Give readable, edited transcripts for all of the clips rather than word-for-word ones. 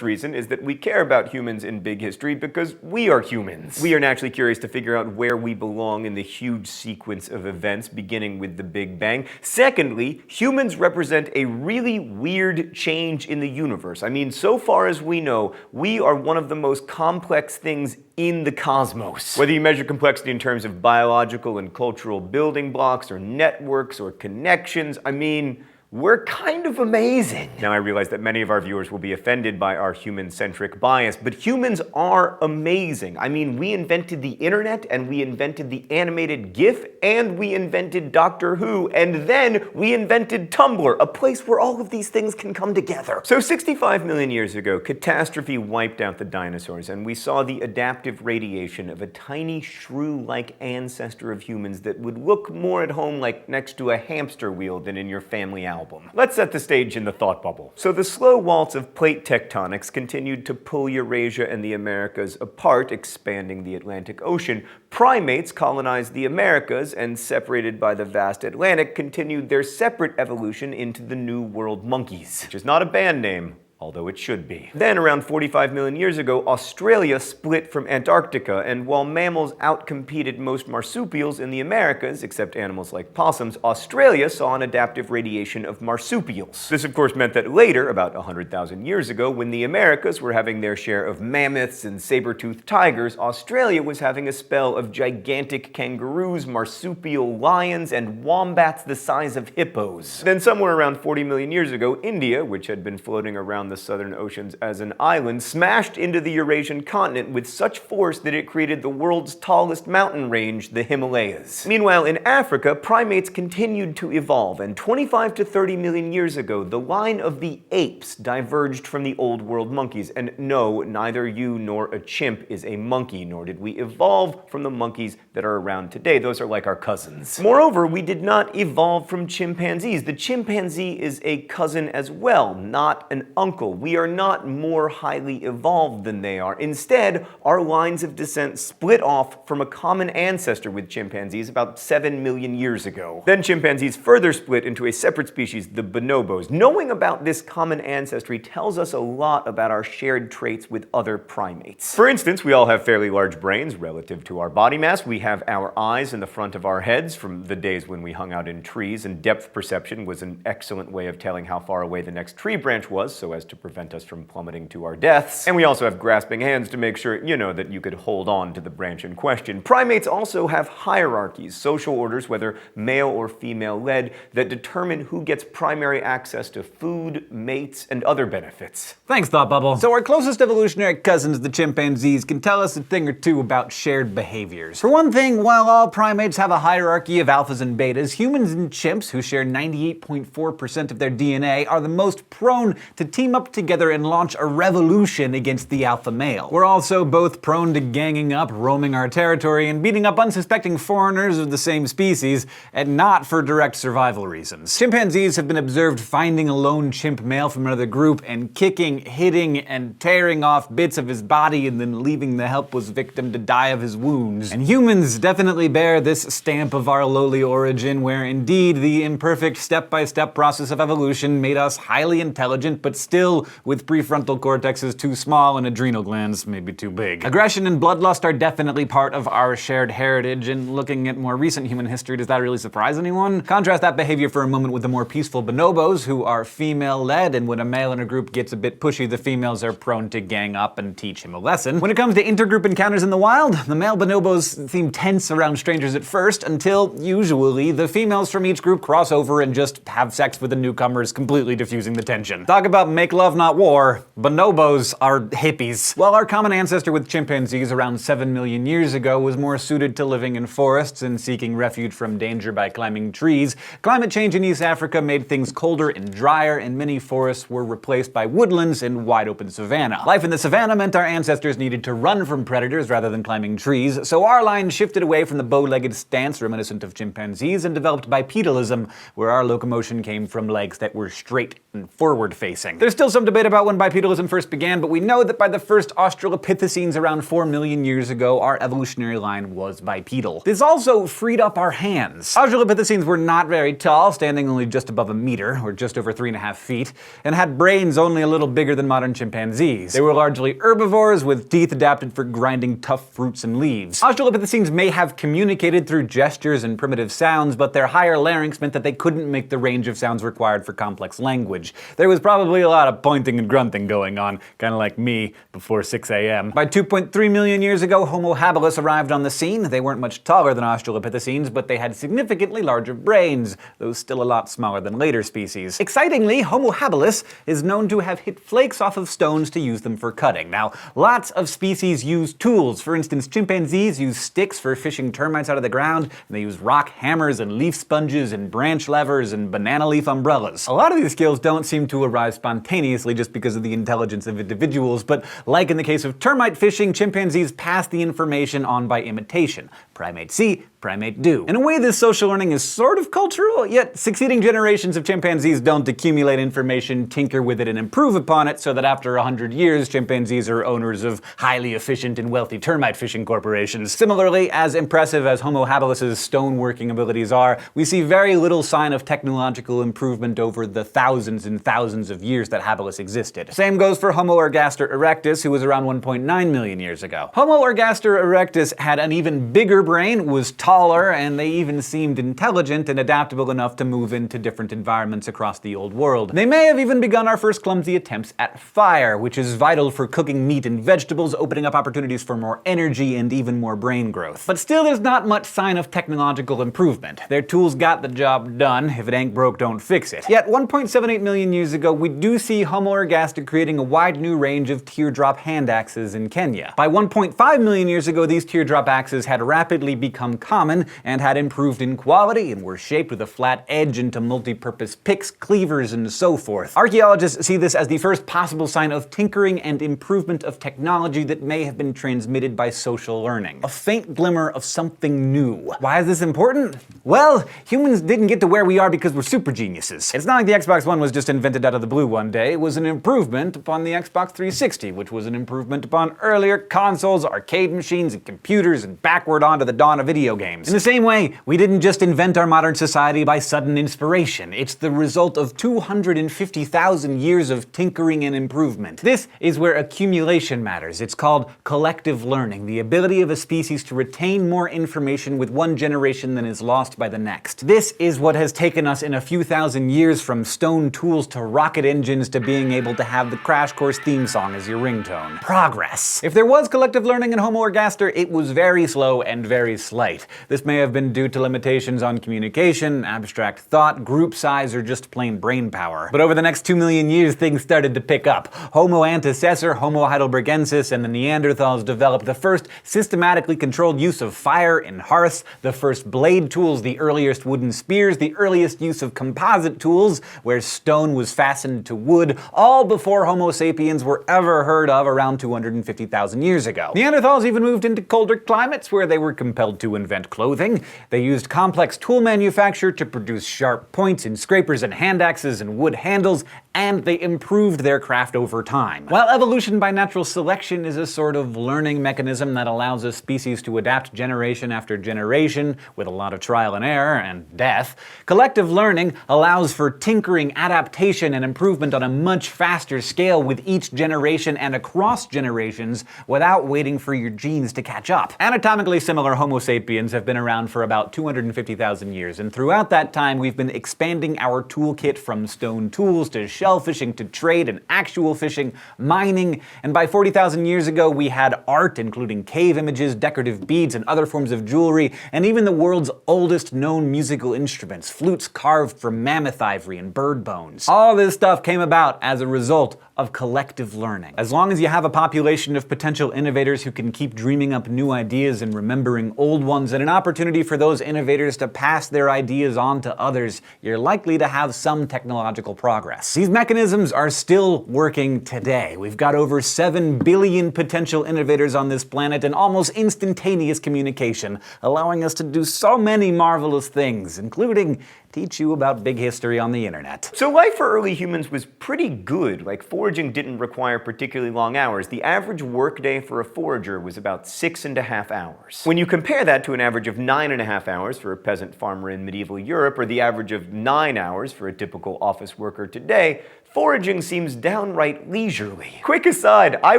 reason is that we care about humans in big history because we are humans. We are naturally curious to figure out where we belong in the huge sequence of events beginning with the Big Bang. Secondly, humans represent a really weird change in the universe. I mean, so far as we know, we are one of the most complex things in the cosmos. Whether you measure complexity in terms of biological and cultural building blocks or networks or connections, I mean, we're kind of amazing. Now I realize that many of our viewers will be offended by our human-centric bias, but humans are amazing. I mean, we invented the internet, and we invented the animated GIF, and we invented Doctor Who, and then we invented Tumblr, a place where all of these things can come together. So 65 million years ago, catastrophe wiped out the dinosaurs, and we saw the adaptive radiation of a tiny shrew-like ancestor of humans that would look more at home like next to a hamster wheel than in your family album. Let's set the stage in the thought bubble. So the slow waltz of plate tectonics continued to pull Eurasia and the Americas apart, expanding the Atlantic Ocean. Primates colonized the Americas and, separated by the vast Atlantic, continued their separate evolution into the New World monkeys, which is not a band name, although it should be. Then, around 45 million years ago, Australia split from Antarctica, and while mammals outcompeted most marsupials in the Americas, except animals like possums, Australia saw an adaptive radiation of marsupials. This, of course, meant that later, about 100,000 years ago, when the Americas were having their share of mammoths and saber-toothed tigers, Australia was having a spell of gigantic kangaroos, marsupial lions, and wombats the size of hippos. Then, somewhere around 40 million years ago, India, which had been floating around the southern oceans as an island, smashed into the Eurasian continent with such force that it created the world's tallest mountain range, the Himalayas. Meanwhile, in Africa, primates continued to evolve, and 25 to 30 million years ago, the line of the apes diverged from the old world monkeys. And no, neither you nor a chimp is a monkey, nor did we evolve from the monkeys that are around today. Those are like our cousins. Moreover, we did not evolve from chimpanzees. The chimpanzee is a cousin as well, not an uncle. We are not more highly evolved than they are. Instead, our lines of descent split off from a common ancestor with chimpanzees about 7 million years ago. Then chimpanzees further split into a separate species, the bonobos. Knowing about this common ancestry tells us a lot about our shared traits with other primates. For instance, we all have fairly large brains relative to our body mass. We have our eyes in the front of our heads from the days when we hung out in trees, and depth perception was an excellent way of telling how far away the next tree branch was so as to prevent us from plummeting to our deaths. And we also have grasping hands to make sure, that you could hold on to the branch in question. Primates also have hierarchies, social orders, whether male or female led, that determine who gets primary access to food, mates, and other benefits. Thanks, Thought Bubble. So our closest evolutionary cousins, the chimpanzees, can tell us a thing or two about shared behaviors. For one thing, while all primates have a hierarchy of alphas and betas, humans and chimps, who share 98.4% of their DNA, are the most prone to team up together and launch a revolution against the alpha male. We're also both prone to ganging up, roaming our territory, and beating up unsuspecting foreigners of the same species, and not for direct survival reasons. Chimpanzees have been observed finding a lone chimp male from another group and kicking, hitting, and tearing off bits of his body and then leaving the helpless victim to die of his wounds. And humans definitely bear this stamp of our lowly origin, where indeed the imperfect step-by-step process of evolution made us highly intelligent, but still with prefrontal cortexes too small and adrenal glands maybe too big. Aggression and bloodlust are definitely part of our shared heritage, and looking at more recent human history, does that really surprise anyone? Contrast that behavior for a moment with the more peaceful bonobos, who are female-led, and when a male in a group gets a bit pushy, the females are prone to gang up and teach him a lesson. When it comes to intergroup encounters in the wild, the male bonobos seem tense around strangers at first, until, usually, the females from each group cross over and just have sex with the newcomers, completely diffusing the tension. Talk about make love, not war. Bonobos are hippies. While our common ancestor with chimpanzees around 7 million years ago was more suited to living in forests and seeking refuge from danger by climbing trees, climate change in East Africa made things colder and drier, and many forests were replaced by woodlands and wide open savanna. Life in the savanna meant our ancestors needed to run from predators rather than climbing trees, so our line shifted away from the bow-legged stance reminiscent of chimpanzees and developed bipedalism, where our locomotion came from legs that were straight and forward-facing. There's still some debate about when bipedalism first began, but we know that by the first Australopithecines around 4 million years ago, our evolutionary line was bipedal. This also freed up our hands. Australopithecines were not very tall, standing only just above a meter, or just over 3.5 feet, and had brains only a little bigger than modern chimpanzees. They were largely herbivores with teeth adapted for grinding tough fruits and leaves. Australopithecines may have communicated through gestures and primitive sounds, but their higher larynx meant that they couldn't make the range of sounds required for complex language. There was probably a lot of pointing and grunting going on, kinda like me before 6 a.m. By 2.3 million years ago, Homo habilis arrived on the scene. They weren't much taller than Australopithecines, but they had significantly larger brains, though still a lot smaller than later species. Excitingly, Homo habilis is known to have hit flakes off of stones to use them for cutting. Now, lots of species use tools. For instance, chimpanzees use sticks for fishing termites out of the ground, and they use rock hammers and leaf sponges and branch levers and banana leaf umbrellas. A lot of these skills don't seem to arise spontaneously just because of the intelligence of individuals, but like in the case of termite fishing, chimpanzees pass the information on by imitation. Primate see, primate do. In a way, this social learning is sort of cultural, yet succeeding generations of chimpanzees don't accumulate information, tinker with it, and improve upon it, so that after 100 years, chimpanzees are owners of highly efficient and wealthy termite fishing corporations. Similarly, as impressive as Homo habilis' stoneworking abilities are, we see very little sign of technological improvement over the thousands and thousands of years that habilis existed. Same goes for Homo ergaster erectus, who was around 1.9 million years ago. Homo ergaster erectus had an even bigger brain, was taller, and they even seemed intelligent and adaptable enough to move into different environments across the old world. They may have even begun our first clumsy attempts at fire, which is vital for cooking meat and vegetables, opening up opportunities for more energy and even more brain growth. But still, there's not much sign of technological improvement. Their tools got the job done. If it ain't broke, don't fix it. Yet 1.78 million years ago, we do see Homo ergaster creating a wide new range of teardrop hand axes in Kenya. By 1.5 million years ago, these teardrop axes had rapidly become common and had improved in quality and were shaped with a flat edge into multi-purpose picks, cleavers, and so forth. Archaeologists see this as the first possible sign of tinkering and improvement of technology that may have been transmitted by social learning. A faint glimmer of something new. Why is this important? Well, humans didn't get to where we are because we're super geniuses. It's not like the Xbox One was just invented out of the blue one day. It was an improvement upon the Xbox 360, which was an improvement upon earlier consoles, arcade machines, and computers, and backward onto the dawn of video games. In the same way, we didn't just invent our modern society by sudden inspiration. It's the result of 250,000 years of tinkering and improvement. This is where accumulation matters. It's called collective learning, the ability of a species to retain more information with one generation than is lost by the next. This is what has taken us in a few thousand years from stone tools to rocket engines to being able to have the Crash Course theme song as your ringtone. Progress. If there was collective learning in Homo ergaster, it was very slow and very slight. This may have been due to limitations on communication, abstract thought, group size, or just plain brain power. But over the next 2 million years, things started to pick up. Homo antecessor, Homo heidelbergensis, and the Neanderthals developed the first systematically controlled use of fire in hearths, the first blade tools, the earliest wooden spears, the earliest use of composite tools, where stone was fastened to wood, all before Homo sapiens were ever heard of around 250,000 years ago. Neanderthals even moved into colder climates where they were compelled to invent clothing. They used complex tool manufacture to produce sharp points in scrapers and hand axes and wood handles, and they improved their craft over time. While evolution by natural selection is a sort of learning mechanism that allows a species to adapt generation after generation with a lot of trial and error and death, collective learning allows for tinkering, adaptation, and improvement on a much faster scale with each generation and across generations without waiting for your genes to catch up. Anatomically similar Homo sapiens have been around for about 250,000 years, and throughout that time we've been expanding our toolkit from stone tools to shell fishing to trade and actual fishing, mining, and by 40,000 years ago we had art, including cave images, decorative beads, and other forms of jewelry, and even the world's oldest known musical instruments, flutes carved from mammoth ivory and bird bones. All this stuff came about as a result of collective learning. As long as you have a population of potential innovators who can keep dreaming up new ideas and remembering old ones, and an opportunity for those innovators to pass their ideas on to others, you're likely to have some technological progress. These mechanisms are still working today. We've got over 7 billion potential innovators on this planet and almost instantaneous communication, allowing us to do so many marvelous things, including teach you about big history on the internet. So life for early humans was pretty good. Like, foraging didn't require particularly long hours. The average workday for a forager was about 6.5 hours. When you compare that to an average of 9.5 hours for a peasant farmer in medieval Europe, or the average of 9 hours for a typical office worker today, foraging seems downright leisurely. Quick aside, I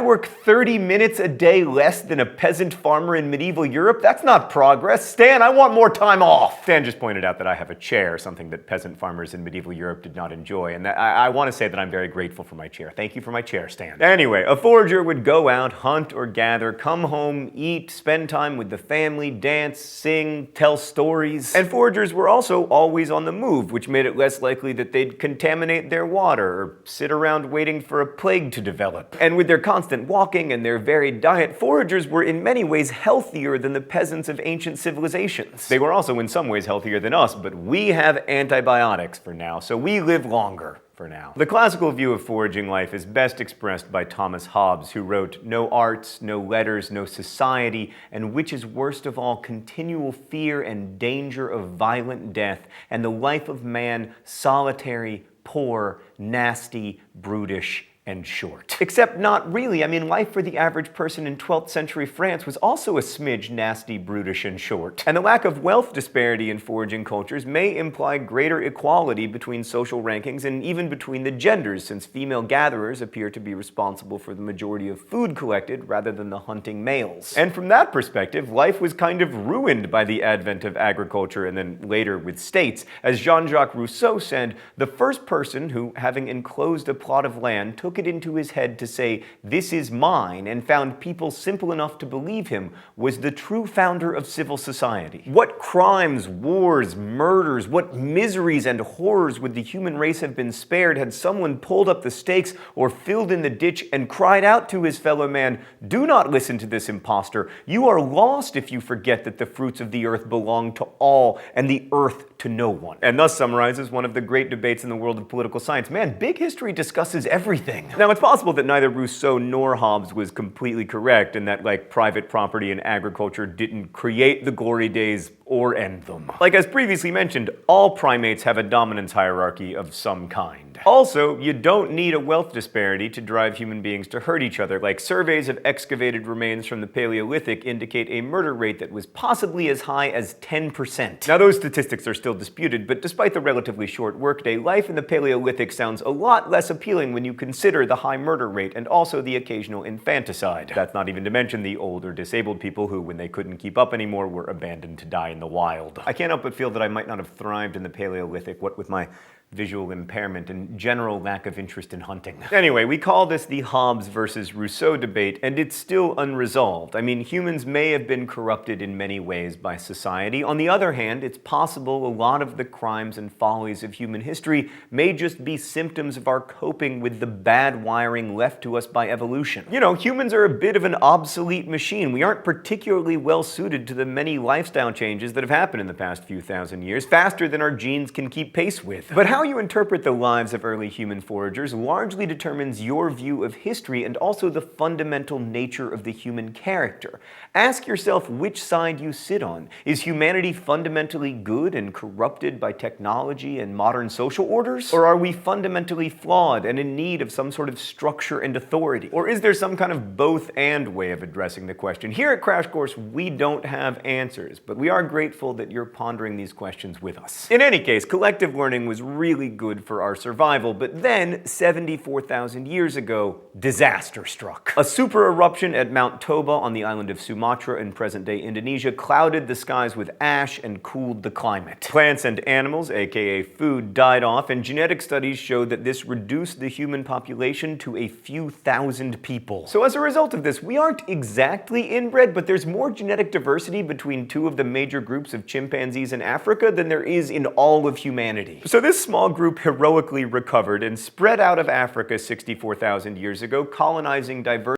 work 30 minutes a day less than a peasant farmer in medieval Europe. That's not progress. Stan, I want more time off. Stan just pointed out that I have a chair, something that peasant farmers in medieval Europe did not enjoy, and I want to say that I'm very grateful for my chair. Thank you for my chair, Stan. Anyway, a forager would go out, hunt or gather, come home, eat, spend time with the family, dance, sing, tell stories. And foragers were also always on the move, which made it less likely that they'd contaminate their water or sit around waiting for a plague to develop. And with their constant walking and their varied diet, foragers were in many ways healthier than the peasants of ancient civilizations. They were also in some ways healthier than us, but we have antibiotics for now, so we live longer. For now. The classical view of foraging life is best expressed by Thomas Hobbes, who wrote, "No arts, no letters, no society, and which is worst of all, continual fear and danger of violent death, and the life of man solitary, poor, nasty, brutish, and short." Except not really. I mean, life for the average person in 12th century France was also a smidge nasty, brutish, and short. And the lack of wealth disparity in foraging cultures may imply greater equality between social rankings and even between the genders, since female gatherers appear to be responsible for the majority of food collected rather than the hunting males. And from that perspective, life was kind of ruined by the advent of agriculture and then later with states. As Jean-Jacques Rousseau said, the first person who, having enclosed a plot of land, took it into his head to say, "This is mine," and found people simple enough to believe him, was the true founder of civil society. What crimes, wars, murders, what miseries and horrors would the human race have been spared had someone pulled up the stakes or filled in the ditch and cried out to his fellow man, "Do not listen to this impostor. You are lost if you forget that the fruits of the earth belong to all and the earth to no one." And thus summarizes one of the great debates in the world of political science. Man, big history discusses everything. Now, it's possible that neither Rousseau nor Hobbes was completely correct, and that, like, private property and agriculture didn't create the glory days or end them. Like, as previously mentioned, all primates have a dominance hierarchy of some kind. Also, you don't need a wealth disparity to drive human beings to hurt each other. Like, surveys of excavated remains from the Paleolithic indicate a murder rate that was possibly as high as 10%. Now, those statistics are still disputed, but despite the relatively short workday, life in the Paleolithic sounds a lot less appealing when you consider the high murder rate and also the occasional infanticide. That's not even to mention the old or disabled people who, when they couldn't keep up anymore, were abandoned to die in the wild. I can't help but feel that I might not have thrived in the Paleolithic, what with my visual impairment and general lack of interest in hunting. Anyway, we call this the Hobbes versus Rousseau debate, and it's still unresolved. I mean, humans may have been corrupted in many ways by society. On the other hand, it's possible a lot of the crimes and follies of human history may just be symptoms of our coping with the bad wiring left to us by evolution. You know, humans are a bit of an obsolete machine. We aren't particularly well suited to the many lifestyle changes that have happened in the past few thousand years, faster than our genes can keep pace with. But how you interpret the lives of early human foragers largely determines your view of history and also the fundamental nature of the human character. Ask yourself which side you sit on. Is humanity fundamentally good and corrupted by technology and modern social orders? Or are we fundamentally flawed and in need of some sort of structure and authority? Or is there some kind of both-and way of addressing the question? Here at Crash Course, we don't have answers, but we are grateful that you're pondering these questions with us. In any case, collective learning was really good for our survival, but then 74,000 years ago, disaster struck. A super eruption at Mount Toba on the island of Sumatra in present-day Indonesia clouded the skies with ash and cooled the climate. Plants and animals, aka food, died off, and genetic studies showed that this reduced the human population to a few thousand people. So as a result of this, we aren't exactly inbred, but there's more genetic diversity between two of the major groups of chimpanzees in Africa than there is in all of humanity. So this small group heroically recovered and spread out of Africa 64,000 years ago, colonizing diverse